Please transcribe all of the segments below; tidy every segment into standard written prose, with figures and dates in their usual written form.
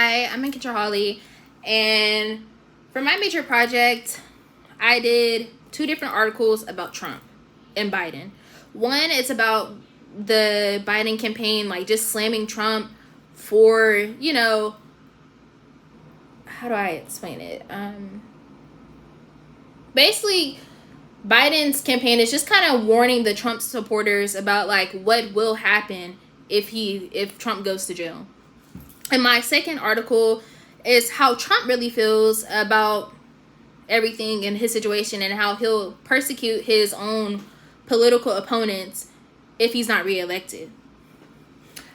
Hi, I'm Kendra Hawley, and for my major project, I did 2 different articles about Trump and Biden. One is about the Biden campaign, like just slamming Trump for, how do I explain it? Basically, Biden's campaign is just kind of warning the Trump supporters about like what will happen if Trump goes to jail. And my second article is how Trump really feels about everything in his situation and how he'll persecute his own political opponents if he's not reelected.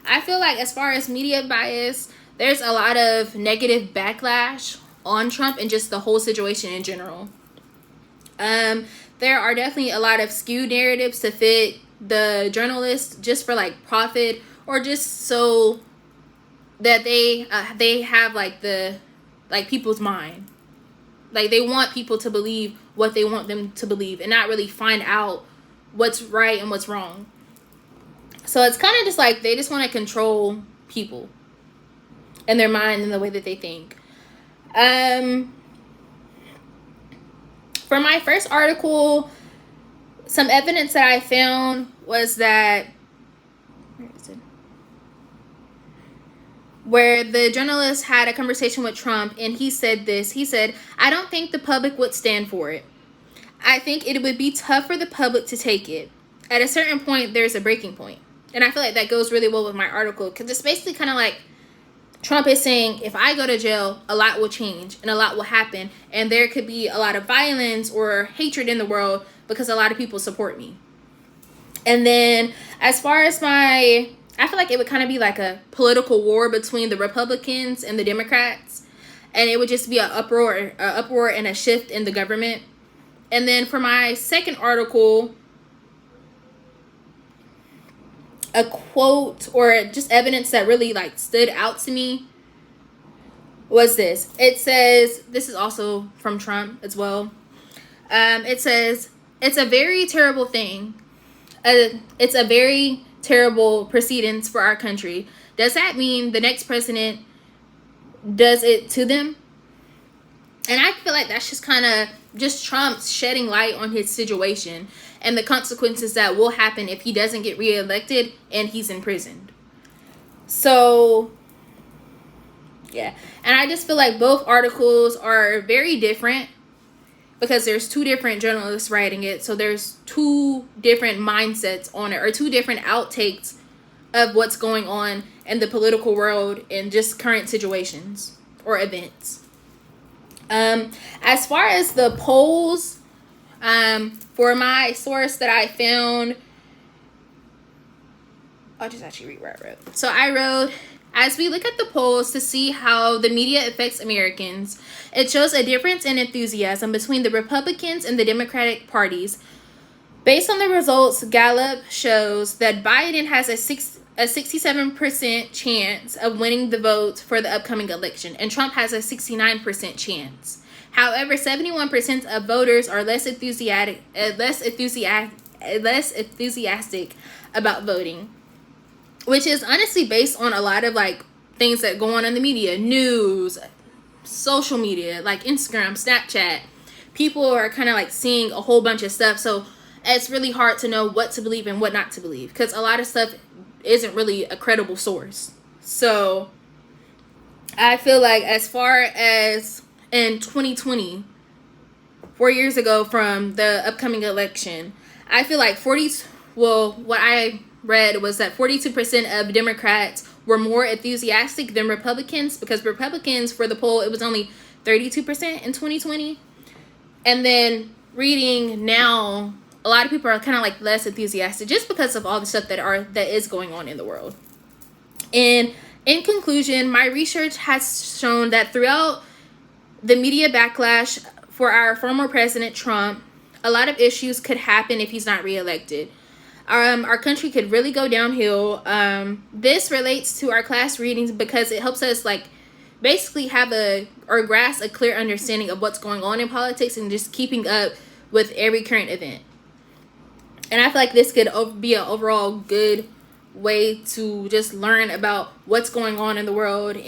I feel like as far as media bias, there's a lot of negative backlash on Trump and just the whole situation in general. There are definitely a lot of skewed narratives to fit the journalists just for like profit or just so that they have like people's mind. Like they want people to believe what they want them to believe and not really find out what's right and what's wrong. So it's kind of just like they just want to control people and their mind and the way that they think. For my first article, some evidence that I found was that where the journalist had a conversation with Trump and he said this. He said, "I don't think the public would stand for it. I think it would be tough for the public to take it. At a certain point, there's a breaking point." And I feel like that goes really well with my article because it's basically kind of like Trump is saying, if I go to jail, a lot will change and a lot will happen. And there could be a lot of violence or hatred in the world because a lot of people support me. And then as far as I feel like it would kind of be like a political war between the Republicans and the Democrats. And it would just be an uproar and a shift in the government. And then for my second article, a quote or just evidence that really like stood out to me was this. It says, this is also from Trump as well. It says, "It's a very terrible thing. It's a very terrible proceedings for our country. Does that mean the next president does it to them?" And I feel like that's just kind of just Trump shedding light on his situation and the consequences that will happen if he doesn't get reelected and he's imprisoned. So, yeah. And I just feel like both articles are very different because there's 2 different journalists writing it. So there's 2 different mindsets on it or 2 different outtakes of what's going on in the political world and just current situations or events. As far as the polls, for my source that I found, I'll just actually read where I wrote. So I wrote, "As we look at the polls to see how the media affects Americans, it shows a difference in enthusiasm between the Republicans and the Democratic parties. Based on the results, Gallup shows that Biden has a 67% chance of winning the vote for the upcoming election, and Trump has a 69% chance. However, 71% of voters are less enthusiastic about voting, which is honestly based on a lot of like things that go on in the media, news, social media, like Instagram, Snapchat. People are kind of like seeing a whole bunch of stuff, so it's really hard to know what to believe and what not to believe because a lot of stuff isn't really a credible source. So I feel like as far as in 2020, 4 years ago from the upcoming election, I feel like what I read was that 42% of Democrats were more enthusiastic than Republicans because Republicans, for the poll, it was only 32% in 2020. And then reading now, a lot of people are kind of like less enthusiastic just because of all the stuff that is going on in the world. And in conclusion, my research has shown that throughout the media backlash for our former president Trump, a lot of issues could happen if he's not reelected. Our country could really go downhill. This relates to our class readings because it helps us like basically grasp a clear understanding of what's going on in politics and just keeping up with every current event. And I feel like this could be an overall good way to just learn about what's going on in the world and